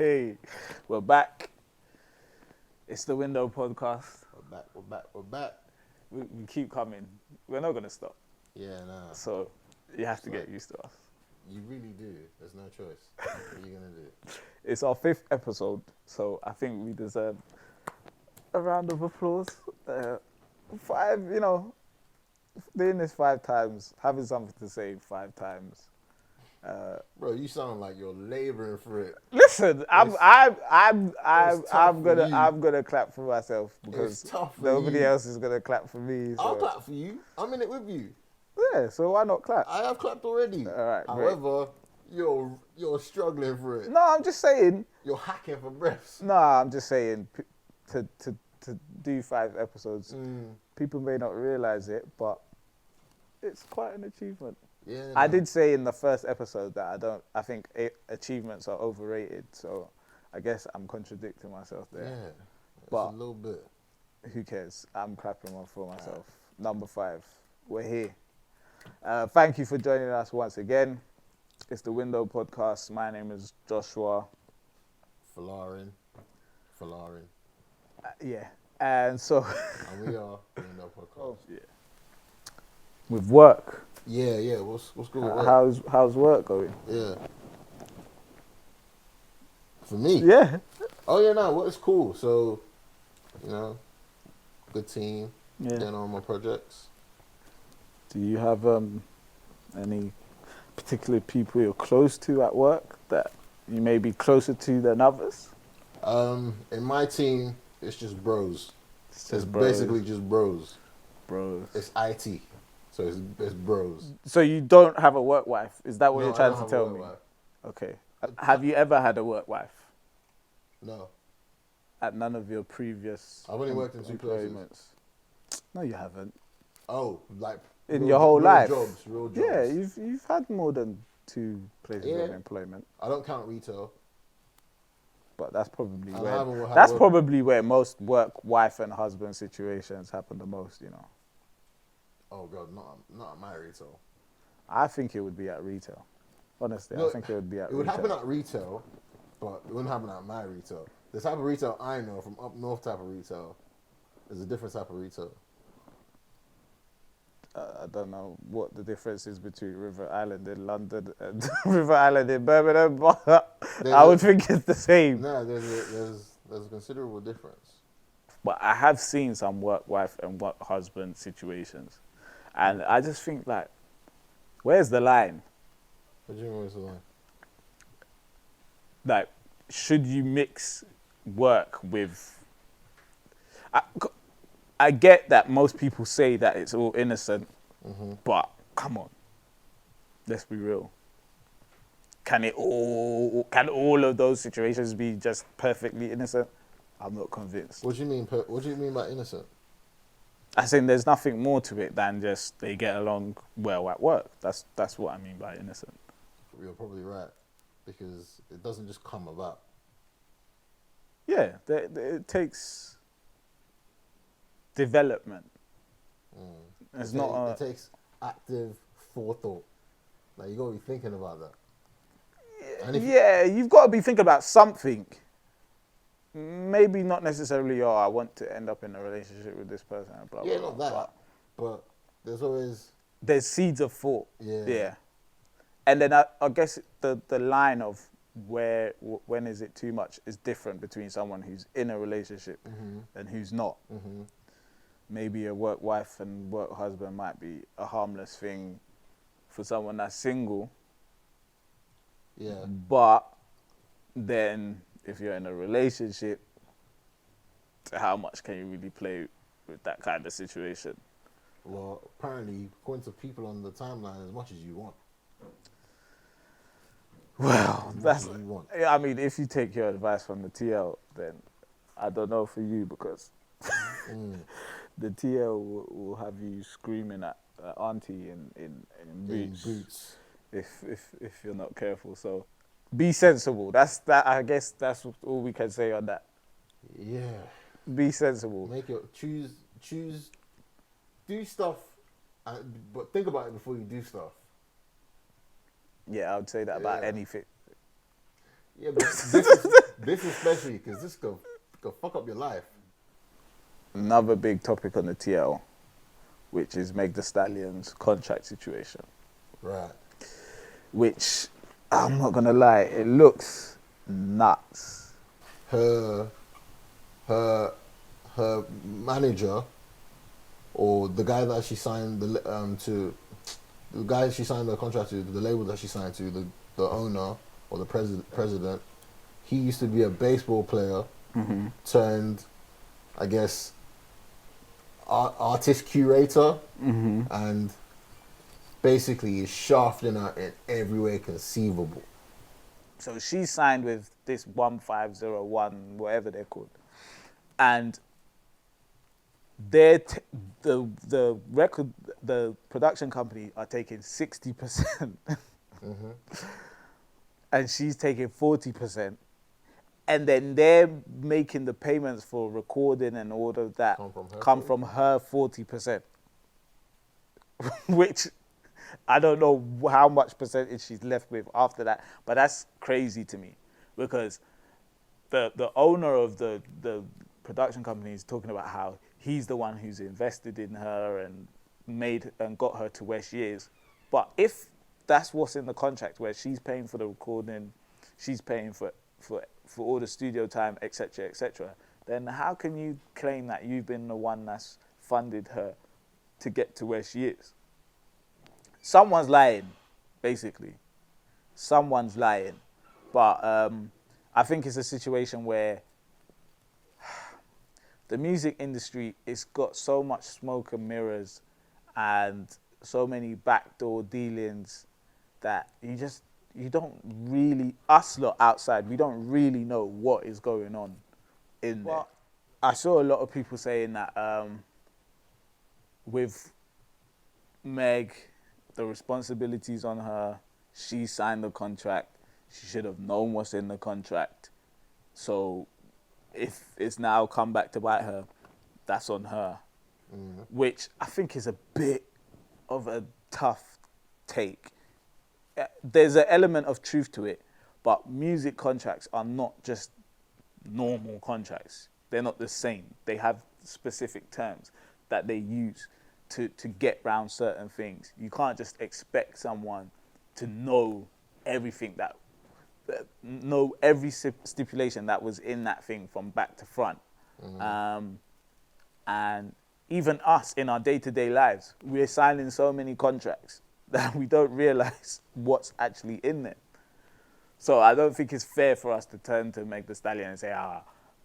Hey, we're back. It's the Window Podcast. We're back. We keep coming. We're not going to stop. Yeah, nah. So you have to It's get like- used to us. You really do. There's no choice. What are you going to do? It's our 5th episode, so I think we deserve a round of applause. 5, doing this 5 times, having something to say 5 times. Bro, you sound like you're laboring for it. Listen, I'm tough for you. gonna clap for myself because It's tough for nobody you. else is gonna clap for me. So. I'll clap for you. I'm in it with you. Yeah, so why not clap? I have clapped already. All right, great. However, you're struggling for it. No, I'm just saying. You're hacking for breaths. No, I'm just saying to do 5 episodes. People may not realize it, but it's quite an achievement. Yeah. I did say in the first episode that I think achievements are overrated. So I guess I'm contradicting myself there. Yeah. But a little bit. Who cares? I'm clapping one for myself. Number 5. We're here. Thank you for joining us once again. It's the Window Podcast. My name is Joshua. Folarin. Yeah. And so... And we are the Window Podcast. yeah. With work. Yeah. What's good with work? How's work going? Yeah. For me? Yeah. Oh, yeah, no, it's cool. So, good team. Yeah. Getting on my projects. Do you have any particular people you're close to at work that you may be closer to than others? In my team, it's just bros. It's Basically just bros. Bros. It's IT. So it's bros. So you don't have a work wife? Is that what No, you're I trying don't to have a tell work me? wife. Okay. Have you ever had a work wife? No. At none of your previous I've only worked in 2 places. employments? No, you haven't. Oh, like In your whole life? Real jobs. Yeah, you've had more than 2 places of Yeah. employment. I don't count retail. But that's probably I where haven't had that's work- probably where most work wife and husband situations happen the most, Oh god, not at my retail. I think it would be at retail. Honestly, I Look, think it would be at It would retail. happen at retail, but it wouldn't happen at my retail. The type of retail I know from up north type of retail is a different type of retail. I don't know what the difference is between River Island in London and River Island in Birmingham, but I would think it's the same. No, there's a considerable difference. But I have seen some work wife and work husband situations, and I just think like, where's the line? What do you mean what's the line? Like, should you mix work with... I get that most people say that it's all innocent, but come on, let's be real. Can all of those situations be just perfectly innocent? I'm not convinced. What do you mean? What do you mean by innocent? I think there's nothing more to it than just they get along well at work. That's what I mean by innocent. You're probably right, because it doesn't just come about. Yeah, it takes development. It's It takes active forethought. Like you gotta be thinking about that. And if you've got to be thinking about something. Maybe not necessarily, I want to end up in a relationship with this person. Blah, yeah, blah, not blah, that. But there's always there's seeds of thought. Yeah. And then I guess the line of when is it too much is different between someone who's in a relationship and who's not. Maybe a work wife and work husband might be a harmless thing for someone that's single. Yeah. But then if you're in a relationship, how much can you really play with that kind of situation? Well, apparently, according to people on the timeline, as much as you want. Well, that's... What you want. I mean, if you take your advice from the TL, then I don't know for you, because the TL will have you screaming at auntie in boots. If you're not careful. So be sensible. I guess that's all we can say on that. Yeah. Be sensible. Choose. Do stuff, but think about it before you do stuff. Yeah, I would say that about anything. Yeah, but this especially because this could fuck up your life. Another big topic on the TL, which is Meg Thee Stallion's contract situation. Right. Which, I'm not gonna lie, it looks nuts. Her manager, or the guy that she signed the guy she signed the contract to, the label that she signed to, the owner or the president, he used to be a baseball player turned, I guess, artist curator, and basically is shafting her in every way conceivable. So she signed with this 1501, whatever they're called, and the production company are taking 60%, and she's taking 40%, and then they're making the payments for recording and all of that come from her 40%, which I don't know how much percentage she's left with after that, but that's crazy to me, because the owner of the production company is talking about how he's the one who's invested in her and made and got her to where she is. But if that's what's in the contract, where she's paying for the recording, she's paying for all the studio time, etc., then how can you claim that you've been the one that's funded her to get to where she is? Someone's lying, basically. Someone's lying. But I think it's a situation where the music industry, it's got so much smoke and mirrors and so many backdoor dealings that you don't really, us lot outside, we don't really know what is going on in there. I saw a lot of people saying that with Meg, the responsibilities on her, she signed the contract, she should have known what's in the contract. So if it's now come back to bite her, that's on her. Which I think is a bit of a tough take. There's an element of truth to it, but music contracts are not just normal contracts. They're not the same. They have specific terms that they use to get around certain things. You can't just expect someone to know everything know every stipulation that was in that thing from back to front. And even us in our day-to-day lives, we're signing so many contracts that we don't realize what's actually in them. So I don't think it's fair for us to turn to Meg Thee Stallion and say,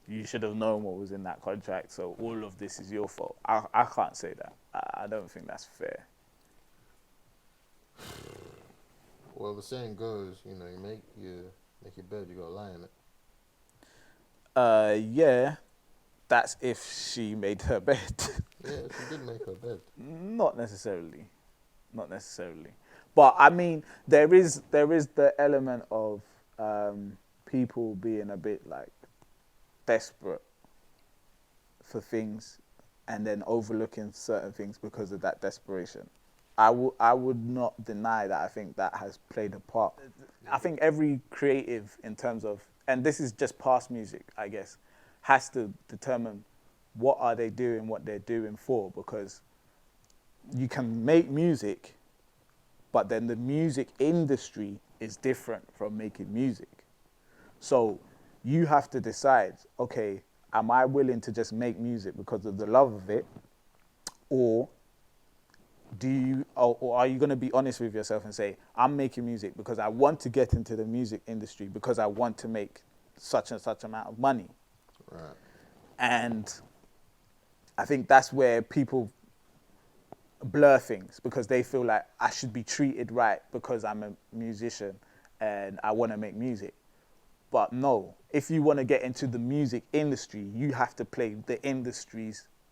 you should have known what was in that contract, so all of this is your fault. I can't say that. I don't think that's fair. Well, the saying goes, you make your bed, you gotta lie in it. Yeah, that's if she made her bed. Yeah, she did make her bed. Not necessarily. But I mean, there is the element of people being a bit like desperate for things and then overlooking certain things because of that desperation. I would not deny that. I think that has played a part. I think every creative, in terms of, and this is just past music, I guess, has to determine what are they doing, what they're doing for, because you can make music, but then the music industry is different from making music. So you have to decide, okay, am I willing to just make music because of the love of it, or are you going to be honest with yourself and say, I'm making music because I want to get into the music industry because I want to make such and such amount of money. Right. And I think that's where people blur things, because they feel like I should be treated right because I'm a musician and I want to make music. But no, if you want to get into the music industry, you have to play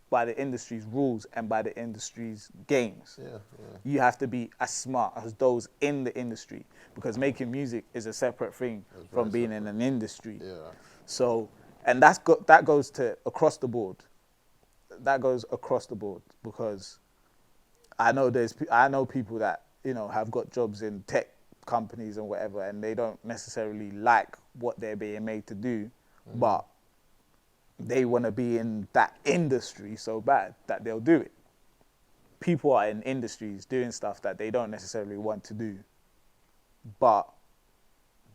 by the industry's rules and by the industry's games. Yeah. You have to be as smart as those in the industry, because making music is a separate thing from being in an industry. Yeah. So, and that goes to across the board. That goes across the board, because I know people that have got jobs in tech companies and whatever, and they don't necessarily like what they're being made to do, but they want to be in that industry so bad that they'll do it. People are in industries doing stuff that they don't necessarily want to do, but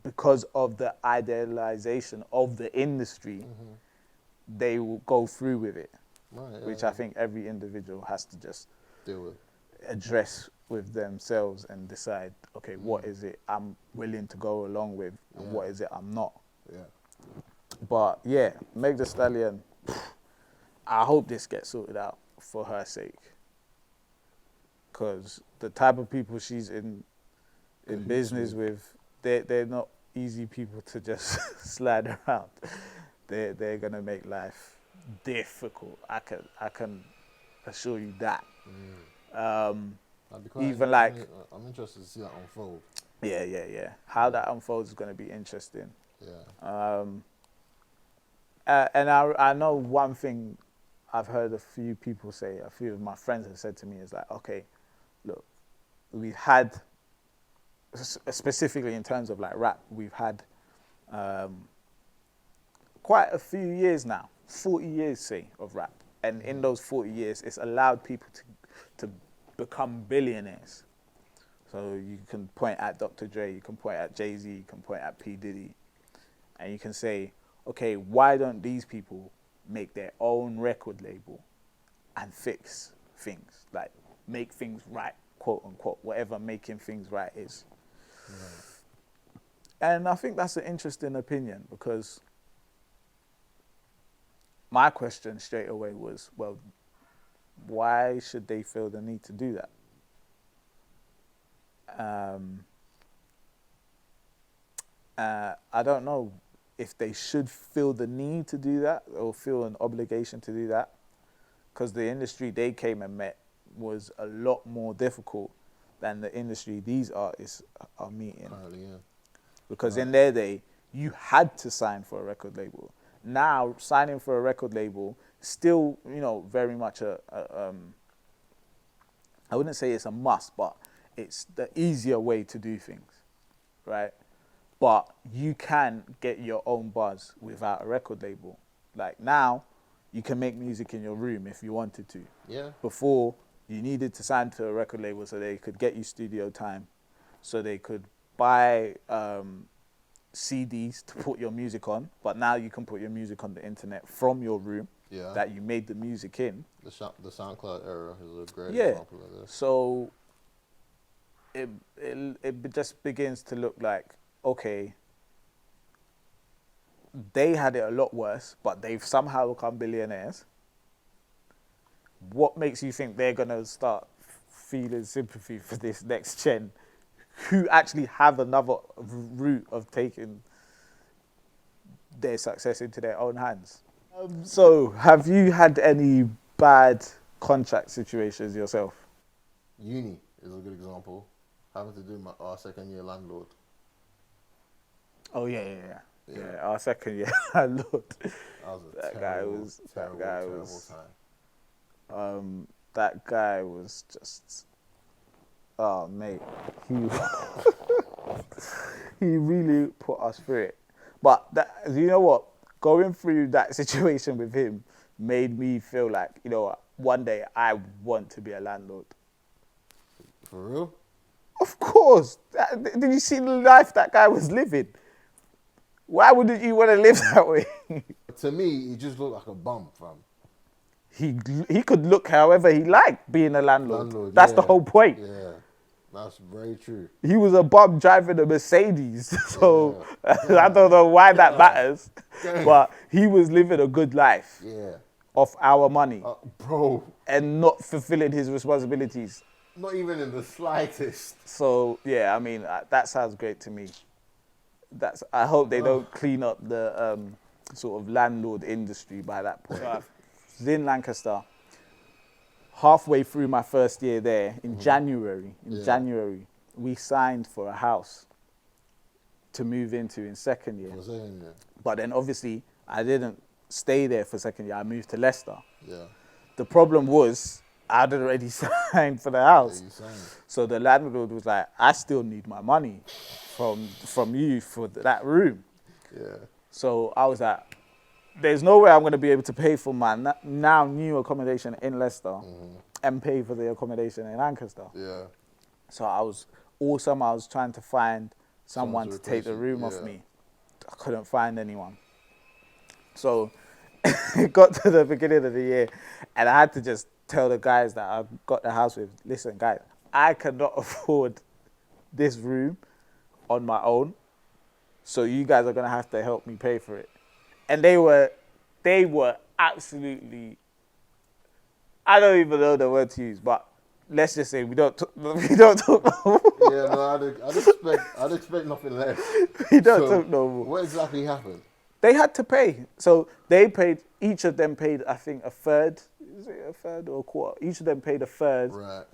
because of the idealization of the industry, they will go through with it, which I think every individual has to just deal with, address with themselves and decide, okay, what is it I'm willing to go along with, and what is it I'm not. Yeah. But yeah, Meg Thee Stallion, I hope this gets sorted out for her sake, because the type of people she's in business with, they're not easy people to just slide around. They're gonna make life difficult. I can assure you that. Even like, I'm interested to see that unfold. Yeah. How that unfolds is gonna be interesting. Yeah. And I know one thing I've heard a few people say, a few of my friends have said to me is like, okay, look, we've had, specifically in terms of like rap, we've had quite a few years now, 40 years, say, of rap. And in those 40 years, it's allowed people to become billionaires. So you can point at Dr. Dre, you can point at Jay-Z, you can point at P. Diddy, and you can say, okay, why don't these people make their own record label and fix things, like make things right, quote unquote, whatever making things right is. And I think that's an interesting opinion, because my question straight away was, well, why should they feel the need to do that? I don't know if they should feel the need to do that or feel an obligation to do that, because the industry they came and met was a lot more difficult than the industry these artists are meeting. Apparently, yeah. Because in their day, you had to sign for a record label. Now, signing for a record label, still, very much I wouldn't say it's a must, but it's the easier way to do things, right? But you can get your own buzz without a record label. Like now, you can make music in your room if you wanted to. Yeah. Before, you needed to sign to a record label so they could get you studio time, so they could buy CDs to put your music on. But now you can put your music on the internet from your room that you made the music in. The SoundCloud era is a great example of this. So it just begins to look like, okay, they had it a lot worse, but they've somehow become billionaires. What makes you think they're going to start feeling sympathy for this next gen who actually have another route of taking their success into their own hands? So, have you had any bad contract situations yourself? Uni is a good example. Having to do our second year landlord. Oh yeah. Our second year landlord. That was a terrible time. That guy was just, oh mate, he really put us through it. But you know what? Going through that situation with him made me feel like, one day I want to be a landlord. For real? Of course. Did you see the life that guy was living? Why wouldn't you want to live that way? To me, he just looked like a bum, fam. He could look however he liked being a landlord. That's the whole point. Yeah, that's very true. He was a bum driving a Mercedes, so I don't know why that matters. But he was living a good life off our money. Bro. And not fulfilling his responsibilities. Not even in the slightest. So, yeah, I mean, that sounds great to me. I hope they don't clean up the sort of landlord industry by that point. I was in Lancaster, halfway through my first year there, in January, we signed for a house to move into in second year. But then obviously, I didn't stay there for second year. I moved to Leicester. Yeah. The problem was, I'd already signed for the Yeah, house. you signed. So the landlord was like, I still need my money from you for that room. Yeah. So I was like, there's no way I'm going to be able to pay for my now new accommodation in Leicester and pay for the accommodation in Lancaster. Yeah. So I was trying to find someone to take replace the you, room off yeah. me. I couldn't find anyone. So it got to the beginning of the year and I had to just tell the guys that I got the house with, listen guys, I cannot afford this room on my own. So you guys are gonna have to help me pay for it. And they were absolutely, I don't even know the word to use, but let's just say we don't talk no more. Yeah, no, I'd expect nothing less. We don't talk no more. What exactly happened? They had to pay. So they paid, each of them paid, I think, a third. Is it a third or a quarter? Each of them paid a third. Right.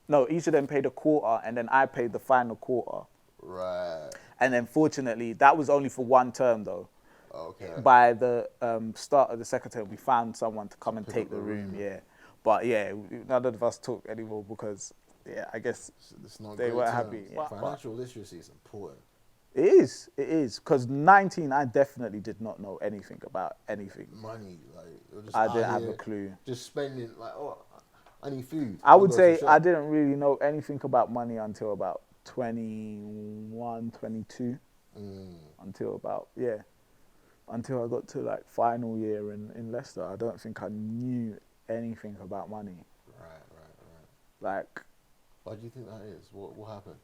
No, each of them paid a quarter, and then I paid the final quarter. Right. And then fortunately, that was only for one term though. Okay. By the start of the second term, we found someone to come and take the room, yeah. But yeah, none of us talk anymore because, yeah, I guess It's not they great weren't terms. happy. Yeah. Financial literacy is important. It is. Because 19, I definitely did not know anything about anything. Money, like, you're just I out didn't have here a clue. Just spending, like, oh, I need food. I would I'll go to say the shop. I didn't really know anything about money until about 21, 22. Until I got to like final year in Leicester. I don't think I knew anything about money. Right. Like, Why do you think that is? What happened?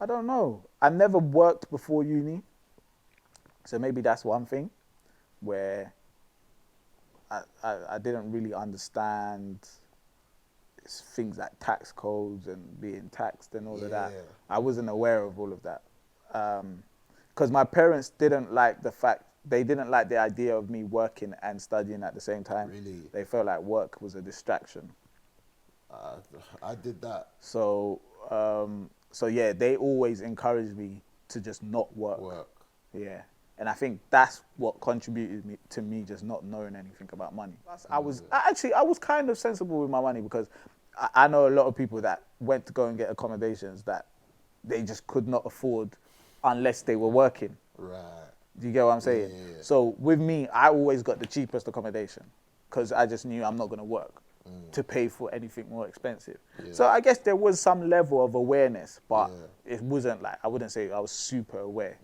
I don't know. I never worked before uni. So maybe that's one thing where I didn't really understand things like tax codes and being taxed and all of that. I wasn't aware of all of that. Because my parents didn't like the idea of me working and studying at the same time. Really? They felt like work was a distraction. I did that. So yeah, they always encouraged me to just not work. Yeah. And I think that's what contributed to me just not knowing anything about money. I was kind of sensible with my money because I know a lot of people that went to go and get accommodations that they just could not afford unless they were working. Right. Do you get what I'm saying? Yeah. So with me, I always got the cheapest accommodation because I just knew I'm not going to work to pay for anything more expensive. Yeah. So I guess there was some level of awareness, but it wasn't like, I wouldn't say I was super aware.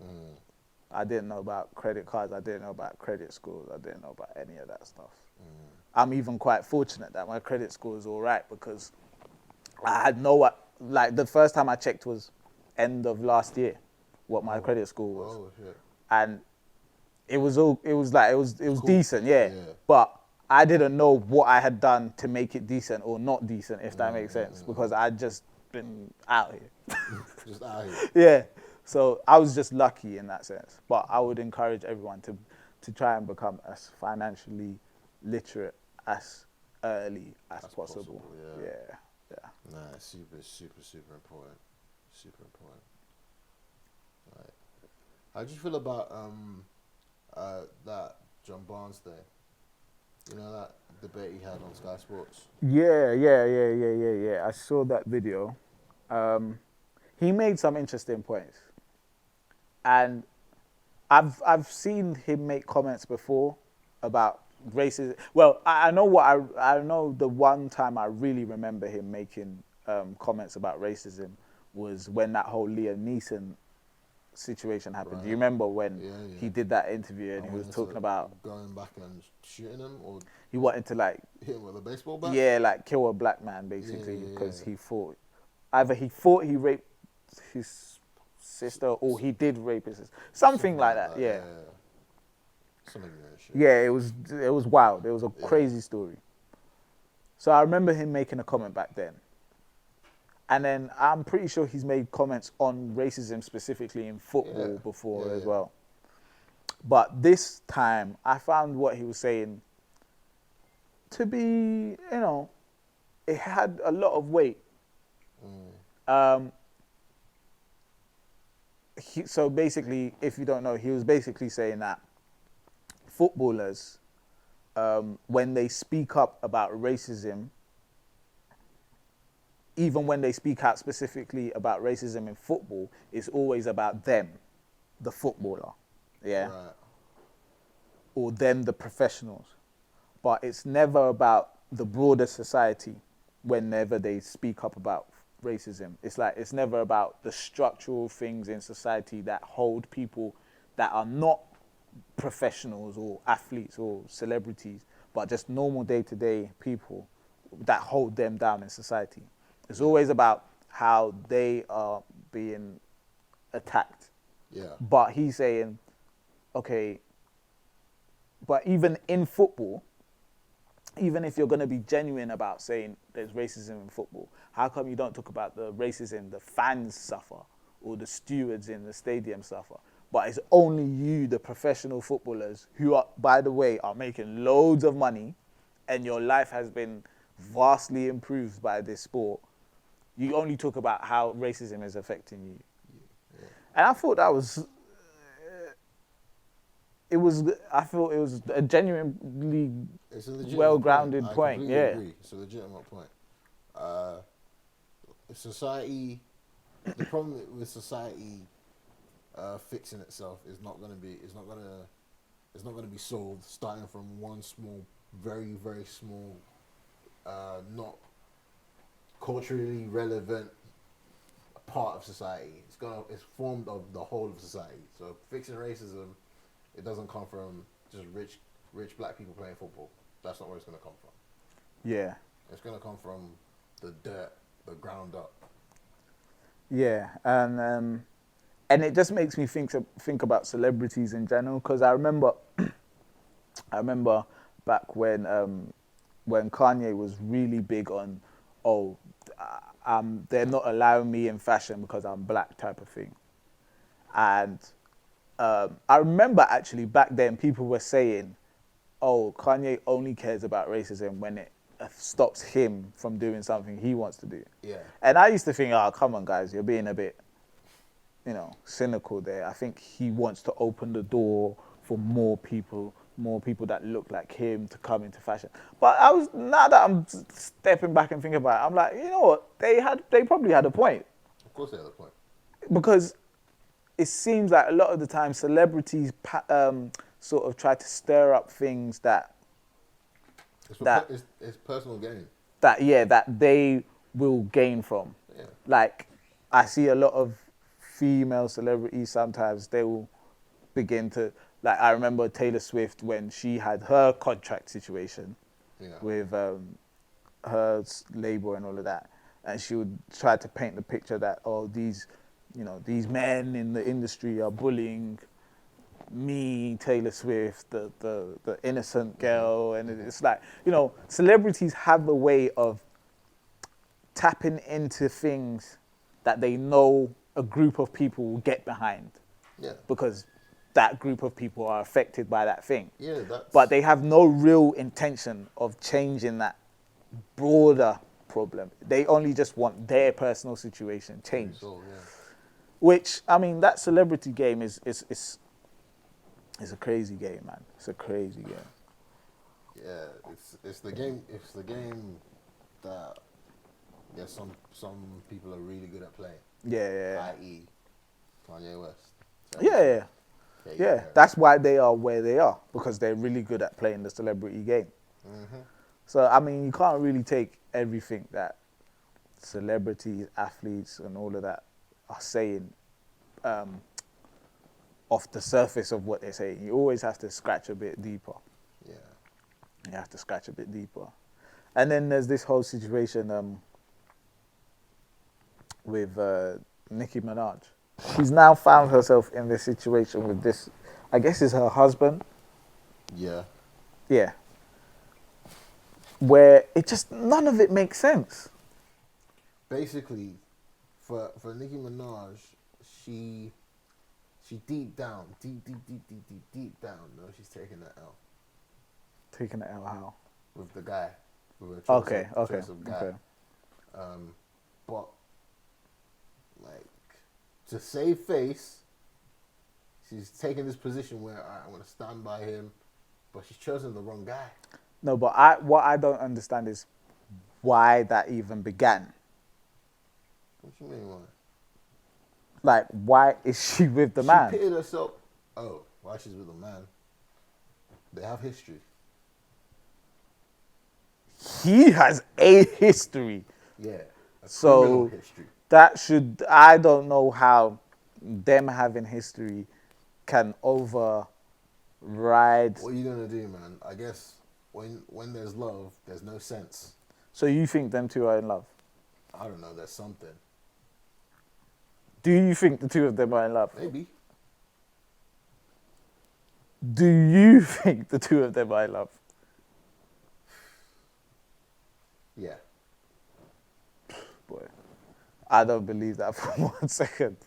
I didn't know about credit cards. I didn't know about credit scores. I didn't know about any of that stuff. I'm even quite fortunate that my credit score is all right because I had the first time I checked was end of last year, what my credit score was. Oh, shit. And it was cool. Decent, yeah. But I didn't know what I had done to make it decent or not decent, if that makes sense, because I'd just been out here. Just out here. Yeah. So I was just lucky in that sense. But I would encourage everyone to try and become as financially literate as early as possible. Yeah. Nah, super important. Super important. Right. How do you feel about that John Barnes thing? You know, that debate he had on Sky Sports? Yeah. I saw that video. He made some interesting points. And I've seen him make comments before about racism. Well, I know the one time I really remember him making comments about racism was when that whole Liam Neeson situation happened. Right. Do you remember when he did that interview and he was talking about going back and shooting him, or he wanted to like hit him with a baseball bat? Yeah, like kill a black man basically because he thought he raped his sister or he did rape his sister. Something like that. Yeah. Something like that shit. Yeah, it was wild. It was a crazy story. So I remember him making a comment back then. And then I'm pretty sure he's made comments on racism specifically in football before as well. But this time, I found what he was saying to be, it had a lot of weight. So basically, if you don't know, he was basically saying that footballers when they speak up about racism, even when they speak out specifically about racism in football, it's always about them, the footballer, yeah, Right. or them, the professionals. But it's never about the broader society whenever they speak up about racism. It's like it's never about the structural things in society that hold people that are not professionals or athletes or celebrities, but just normal day-to-day people that hold them down in society. It's always about how they are being attacked. Yeah. But he's saying, okay, but even in football, even if you're going to be genuine about saying there's racism in football, how come you don't talk about the racism the fans suffer or the stewards in the stadium suffer? But it's only you, the professional footballers, who are, by the way, are making loads of money and your life has been vastly improved by this sport. You only talk about how racism is affecting you. Yeah. And I thought that was, I felt it was a genuinely It's a legitimate well-grounded point. point. I completely Yeah. agree. It's a legitimate point. Society, the problem with society fixing itself is not going to be. It's not going to be solved starting from one small, very very small, not culturally relevant part of society. It's formed of the whole of society. So fixing racism, it doesn't come from just rich black people playing football. That's not where it's going to come from. Yeah. It's going to come from the dirt, the ground up. Yeah, and it just makes me think about celebrities in general, because I remember back when Kanye was really big on, they're not allowing me in fashion because I'm black type of thing, and I remember actually back then people were saying, oh, Kanye only cares about racism when it stops him from doing something he wants to do. Yeah. And I used to think, oh, come on, guys, you're being a bit, cynical there. I think he wants to open the door for more people that look like him to come into fashion. But now that I'm stepping back and thinking about it, I'm like, you know what? They probably had a point. Of course they have a point. Because it seems like a lot of the time celebrities sort of try to stir up things that It's personal gain. that they will gain from. Yeah. Like, I see a lot of female celebrities, sometimes they will begin to, like, I remember Taylor Swift when she had her contract situation with her label and all of that, and she would try to paint the picture that, oh, these men in the industry are bullying me, Taylor Swift, the innocent girl, and it's like, celebrities have a way of tapping into things that they know a group of people will get behind. Yeah. Because that group of people are affected by that thing. Yeah, but they have no real intention of changing that broader problem. They only just want their personal situation changed. So, yeah. Which, I mean, that celebrity game is a crazy game, man. It's a crazy game. Yeah, it's the game. It's the game that some people are really good at playing. Yeah. I.e., Kanye West. Yeah. That's why they are where they are, because they're really good at playing the celebrity game. Mm-hmm. So, I mean, you can't really take everything that celebrities, athletes, and all of that are saying off the surface of what they're saying. You always have to scratch a bit deeper. Yeah. You have to scratch a bit deeper. And then there's this whole situation with Nicki Minaj. She's now found herself in this situation with this, I guess it's her husband. Yeah. Yeah. Where none of it makes sense. Basically, for Nicki Minaj, she deep down, deep down, no, she's taking that L. Taking the L how? With the guy. With a choice of guy. Okay. But, like, to save face, she's taking this position where I'm going to stand by him. But she's chosen the wrong guy. No, but what I don't understand is why that even began. What you mean, why? Like, why is she with the man? She pitted herself. Oh, why she's with the man? They have history. He has a history. Yeah. A So criminal history. that should, I don't know how them having history can override. What are you gonna do, man? I guess when there's love, there's no sense. So you think them two are in love? I don't know. There's something. Do you think the two of them are in love? Maybe. Do you think the two of them are in love? Yeah. Boy, I don't believe that for 1 second.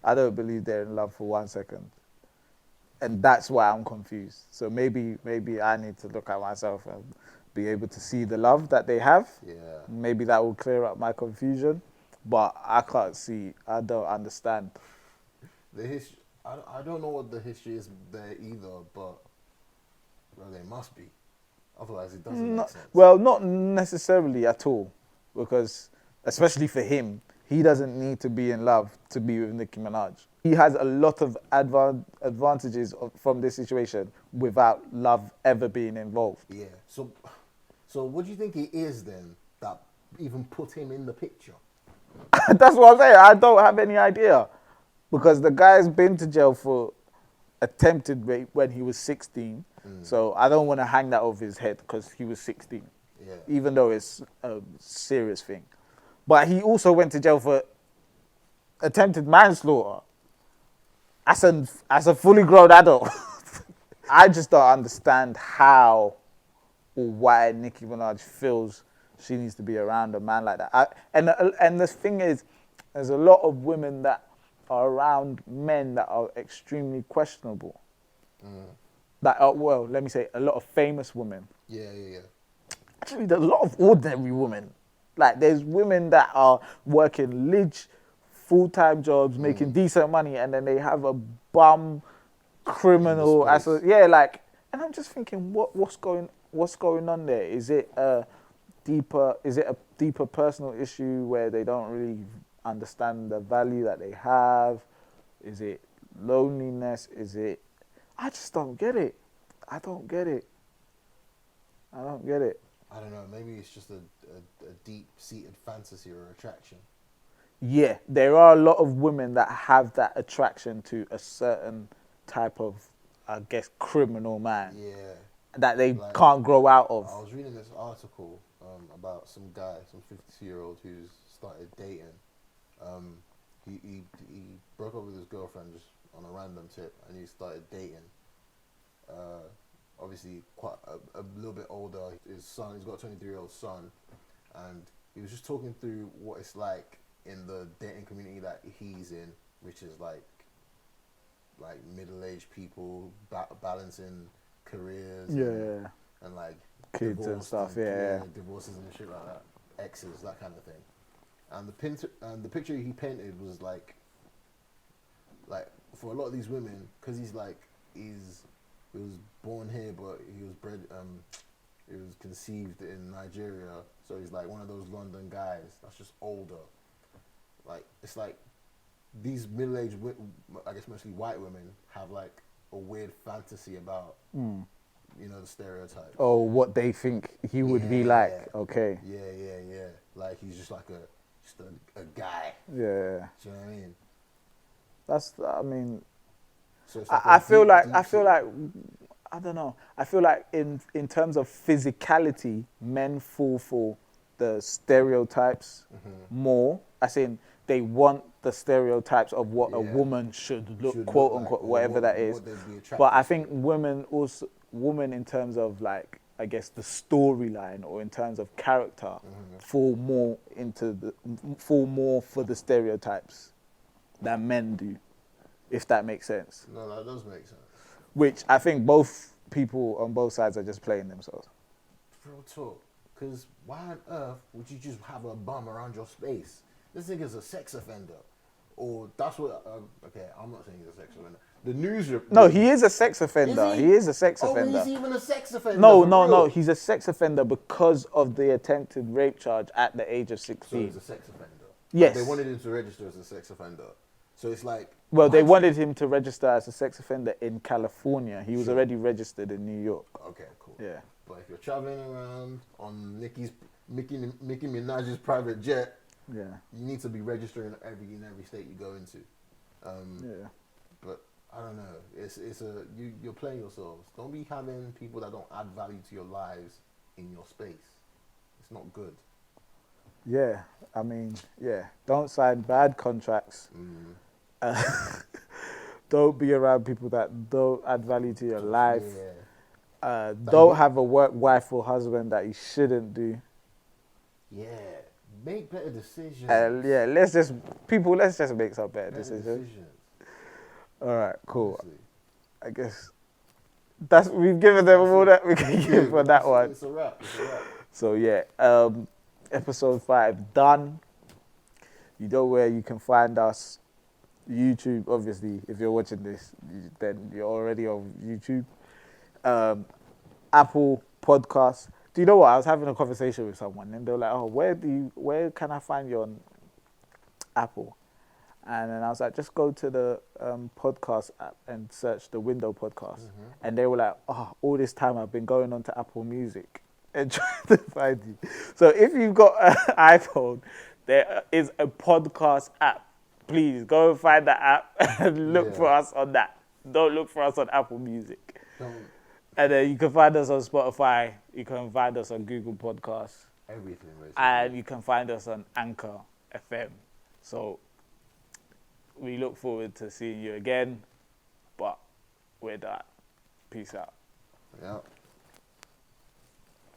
I don't believe they're in love for 1 second. And that's why I'm confused. So maybe I need to look at myself and be able to see the love that they have. Yeah. Maybe that will clear up my confusion. But I can't see. I don't understand. The history. I don't know what the history is there either, but well, they must be. Otherwise, it doesn't make sense. Well, not necessarily at all. Because, especially for him, he doesn't need to be in love to be with Nicki Minaj. He has a lot of advantages from this situation without love ever being involved. Yeah. So what do you think it is then that even put him in the picture? That's what I'm saying. I don't have any idea. Because the guy's been to jail for attempted rape when he was 16. So I don't want to hang that over his head because he was 16. Yeah. Even though it's a serious thing. But he also went to jail for attempted manslaughter as a fully grown adult. I just don't understand how or why Nicki Minaj feels she needs to be around a man like that. And the thing is, there's a lot of women that are around men that are extremely questionable. That are, well, let me say, a lot of famous women. Yeah. Actually, there's a lot of ordinary women. Like, there's women that are working full-time jobs, making decent money, and then they have a bum criminal. And I'm just thinking, what's going on there? Is it a deeper personal issue where they don't really understand the value that they have? Is it loneliness? I just don't get it. I don't get it. I don't know. Maybe it's just a deep-seated fantasy or attraction. Yeah, there are a lot of women that have that attraction to a certain type of, I guess, criminal man. Yeah. That they can't grow out of. I was reading this article about some guy, some 52-year-old who's started dating. He broke up with his girlfriend just on a random tip, and he started dating. Obviously, quite a little bit older. His son, he's got a 23-year-old son, and he was just talking through what it's like in the dating community that he's in, which is like middle-aged people balancing careers, and like kids and stuff, divorces and shit like that, exes, that kind of thing. And the picture he painted was like for a lot of these women, because he was born here, but he was conceived in Nigeria, so he's like one of those London guys that's just older. Like, it's like these middle-aged, I guess mostly white women, have like a weird fantasy about, the stereotypes. Oh, what they think he would be like. Okay. Yeah. Like, he's just like a guy. Yeah. Do you know what I mean? So I feel like I don't know. I feel like in terms of physicality, men fall for the stereotypes more. As in, they want the stereotypes of what a woman should look, quote unquote, whatever that is. But I think women in terms of like, I guess, the storyline or in terms of character, fall more for the stereotypes than men do, if that makes sense. No, that does make sense. Which I think both people on both sides are just playing themselves. Real talk. Because why on earth would you just have a bum around your space? This nigga's a sex offender. Or that's what... okay, I'm not saying he's a sex offender. The news. No, he is a sex offender. Is he? He is a sex Oh, offender. he's even a sex offender. No, for no, real? no. He's a sex offender because of the attempted rape charge at the age of So 16. he's a sex offender. Yes. They wanted him to register as a sex offender. So it's like. Well, they imagine- wanted him to register as a sex offender in California. He was Sure. already registered in New York. Okay, cool. Yeah. But if you're traveling around on Nicki Minaj's private jet, Yeah. you need to be registering in every state you go into. Yeah. But I don't know. You're playing yourselves. Don't be having people that don't add value to your lives in your space. It's not good. Yeah. I mean, yeah. Don't sign bad contracts. Don't be around people that don't add value to your life. Yeah. Don't have a work wife or husband that you shouldn't do. Yeah. Make better decisions. Yeah, let's just make some better Better decisions. decisions. All right, cool. Honestly. I guess we've given them all that we can give for that one. It's a wrap. So yeah, episode 5 done. You know where you can find us. YouTube, obviously. If you're watching this, then you're already on YouTube. Apple Podcasts. Do you know what? I was having a conversation with someone, and they were like, "Oh, where can I find you on Apple?" And then I was like, "Just go to the podcast app and search the Window Podcast." And they were like, "Oh, all this time I've been going on to Apple Music and trying to find you." So if you've got an iPhone, there is a podcast app. Please go and find that app and look for us on that. Don't look for us on Apple Music. And then you can find us on Spotify. You can find us on Google Podcasts. Everything, basically. And you can find us on Anchor FM. So we look forward to seeing you again. But we're done. Peace out. Yeah.